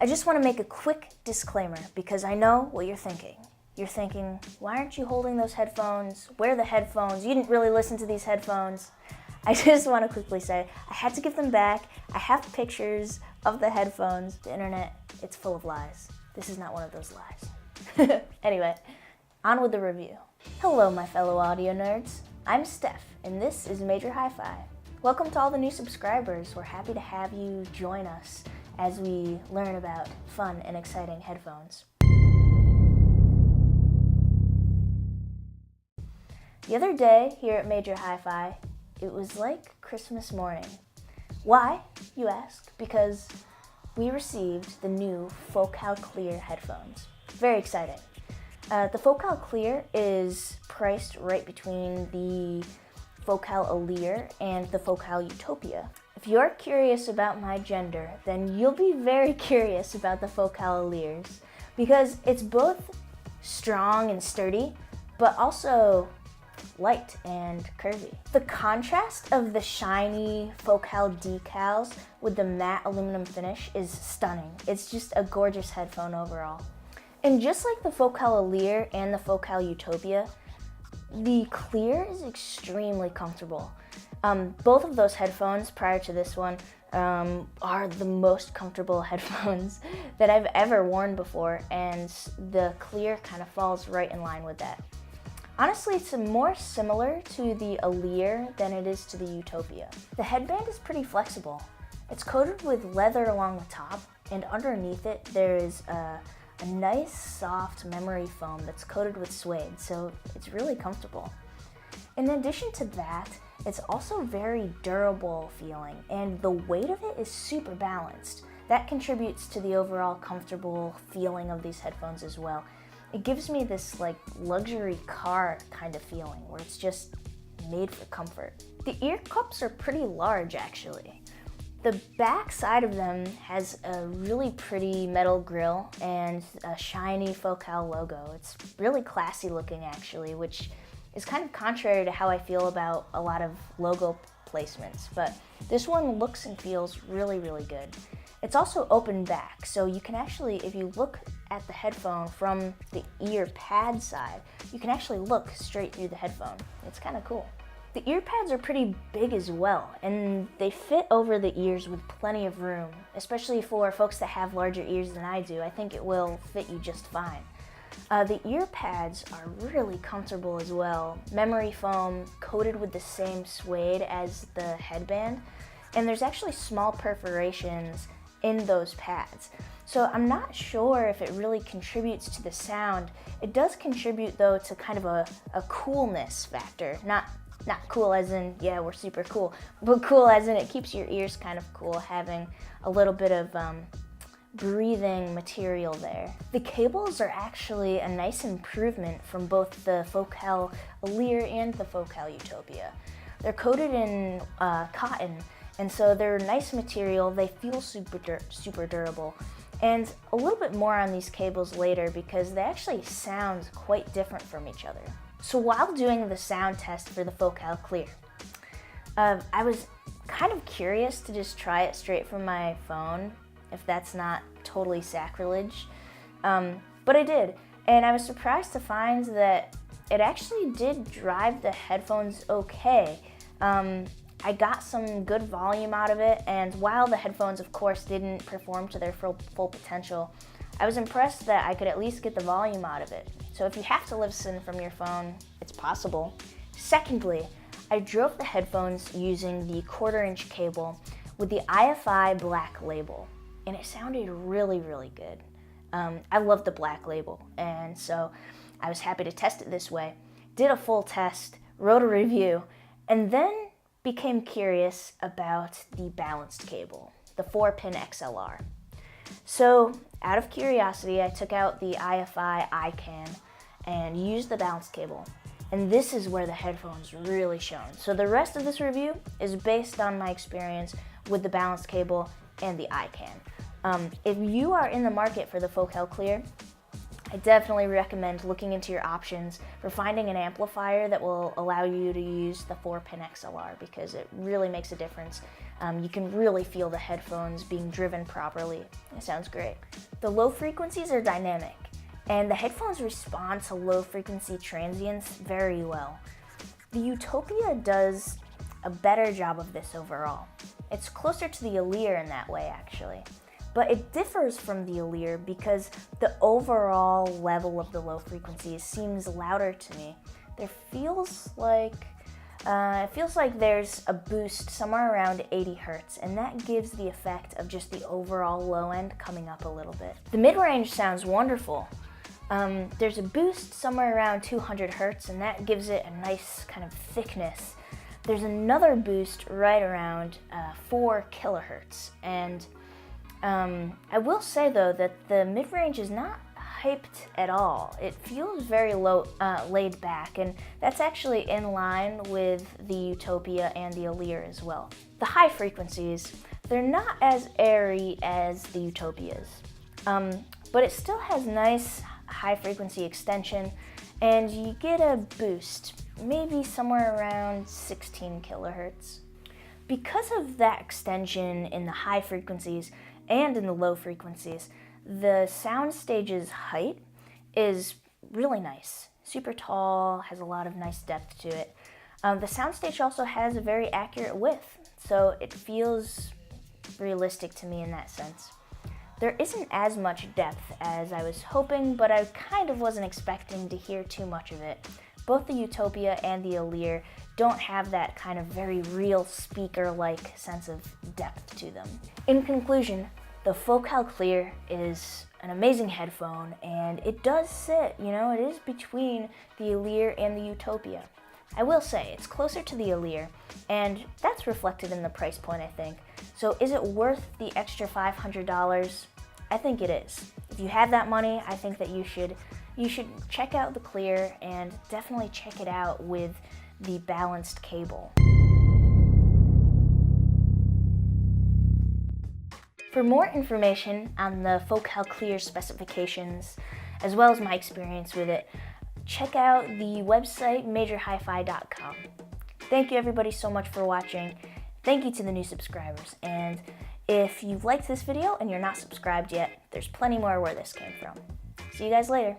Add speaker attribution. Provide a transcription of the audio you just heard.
Speaker 1: I just want to make a quick disclaimer because I know what you're thinking. You're thinking, why aren't you holding those headphones? Where are the headphones? You didn't really listen to these headphones. I just want to quickly say, I had to give them back. I have pictures of the headphones. The internet, it's full of lies. This is not one of those lies. Anyway, on with the review. Hello, my fellow audio nerds. I'm Steph, and this is MajorHiFi. Welcome to all the new subscribers. We're happy to have you join us as we learn about fun and exciting headphones. The other day here at MajorHiFi, it was like Christmas morning. Why, you ask? Because we received the new Focal Clear headphones. Very exciting. The Focal Clear is priced right between the Focal Allure and the Focal Utopia. If you're curious about my gender, then you'll be very curious about the Focal Allures because it's both strong and sturdy, but also light and curvy. The contrast of the shiny Focal decals with the matte aluminum finish is stunning. It's just a gorgeous headphone overall. And just like the Focal Allure and the Focal Utopia, the Clear is extremely comfortable. Both of those headphones prior to this one are the most comfortable headphones that I've ever worn before, and the Clear kind of falls right in line with that. Honestly, it's more similar to the Allure than it is to the Utopia. The headband is pretty flexible. It's coated with leather along the top, and underneath it there is a nice soft memory foam that's coated with suede, so it's really comfortable. In addition to that, it's also very durable feeling, and the weight of it is super balanced. That contributes to the overall comfortable feeling of these headphones as well. It gives me this like luxury car kind of feeling where it's just made for comfort. The ear cups are pretty large actually. The back side of them has a really pretty metal grille and a shiny Focal logo. It's really classy looking actually, which is kind of contrary to how I feel about a lot of logo placements, but this one looks and feels really, really good. It's also open back, so you can actually, if you look at the headphone from the ear pad side, you can actually look straight through the headphone. It's kind of cool. The ear pads are pretty big as well, and they fit over the ears with plenty of room, especially for folks that have larger ears than I do. I think it will fit you just fine. The ear pads are really comfortable as well. Memory foam coated with the same suede as the headband, and there's actually small perforations in those pads. So I'm not sure if it really contributes to the sound. It does contribute though to kind of a coolness factor. Not cool as in, yeah, we're super cool, but cool as in it keeps your ears kind of cool, having a little bit of breathing material there. The cables are actually a nice improvement from both the Focal Allure and the Focal Utopia. They're coated in cotton, and so they're nice material. They feel super durable. And a little bit more on these cables later because they actually sound quite different from each other. So while doing the sound test for the Focal Clear, I was kind of curious to just try it straight from my phone, if that's not totally sacrilege. But I did, and I was surprised to find that it actually did drive the headphones okay. I got some good volume out of it, and while the headphones of course didn't perform to their full potential, I was impressed that I could at least get the volume out of it. So if you have to listen from your phone, it's possible. Secondly, I drove the headphones using the 1/4-inch cable with the IFI black label, and it sounded really, really good. I love the black label, and so I was happy to test it this way. Did a full test, wrote a review, and then became curious about the balanced cable, the 4-pin XLR. So out of curiosity, I took out the IFI iCan and used the balanced cable. And this is where the headphones really shone. So the rest of this review is based on my experience with the balanced cable and the iCan. If you are in the market for the Focal Clear, I definitely recommend looking into your options for finding an amplifier that will allow you to use the 4-pin XLR because it really makes a difference. You can really feel the headphones being driven properly. It sounds great. The low frequencies are dynamic, and the headphones respond to low frequency transients very well. The Utopia does a better job of this overall. It's closer to the Alire in that way, actually. But it differs from the Alire because the overall level of the low frequencies seems louder to me. It feels like there's a boost somewhere around 80 hertz, and that gives the effect of just the overall low end coming up a little bit. The mid-range sounds wonderful. There's a boost somewhere around 200 hertz, and that gives it a nice kind of thickness. There's another boost right around 4 kilohertz, and I will say though that the mid-range is not hyped at all. It feels very low, laid back, and that's actually in line with the Utopia and the Alire as well. The high frequencies, they're not as airy as the Utopias, but it still has nice high frequency extension, and you get a boost, maybe somewhere around 16 kilohertz. Because of that extension in the high frequencies and in the low frequencies, the soundstage's height is really nice. Super tall, has a lot of nice depth to it. The soundstage also has a very accurate width, so it feels realistic to me in that sense. There isn't as much depth as I was hoping, but I kind of wasn't expecting to hear too much of it. Both the Utopia and the Alire don't have that kind of very real speaker-like sense of depth to them. In conclusion, the Focal Clear is an amazing headphone, and it does sit, it is between the Alire and the Utopia. I will say, it's closer to the Alire, and that's reflected in the price point, I think. So is it worth the extra $500? I think it is. If you have that money, I think that you should check out the Clear, and definitely check it out with the balanced cable. For more information on the Focal Clear specifications, as well as my experience with it, check out the website MajorHiFi.com. Thank you everybody so much for watching. Thank you to the new subscribers, and if you liked this video and you're not subscribed yet, there's plenty more where this came from. See you guys later.